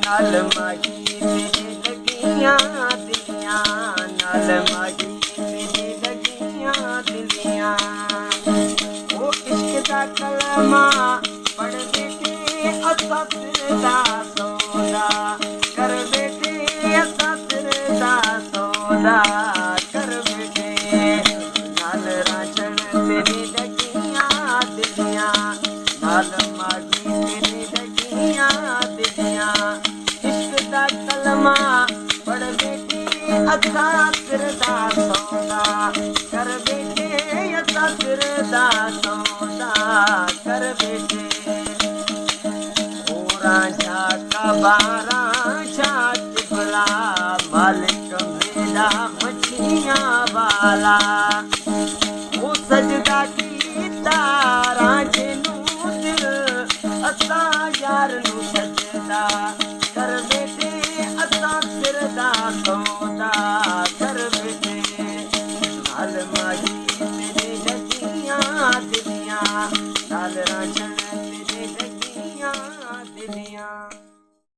नाल माही तेरे लगियां दिलियां, नाल माही तेरे लगियां दिलियां। ओ इश्क दा कलमा पढ़ बैठे असां सिर दा सौदा, कर बैठे असां सिर दा सौदा, कर बैठे नाल राशन तेरे लगियां दिलियां, नाल माही तेरे लगियां दिलियां। इश्क दा कलमा पढ़ बैठे असां सिर दा सौदा, कर बैठे असां सिर दा सौदा, कर बैठे। होरां शाका बारां शाक भला, मालिक मेरा मच्छियां वाला। ओ सजदा कीता रांझे नूं दिल, असां यार नूं सजदा, कर बैठे असां सिर दा सौदा, कर बैठे नाल माही तेरे लगियां दिलियां, नाल राशन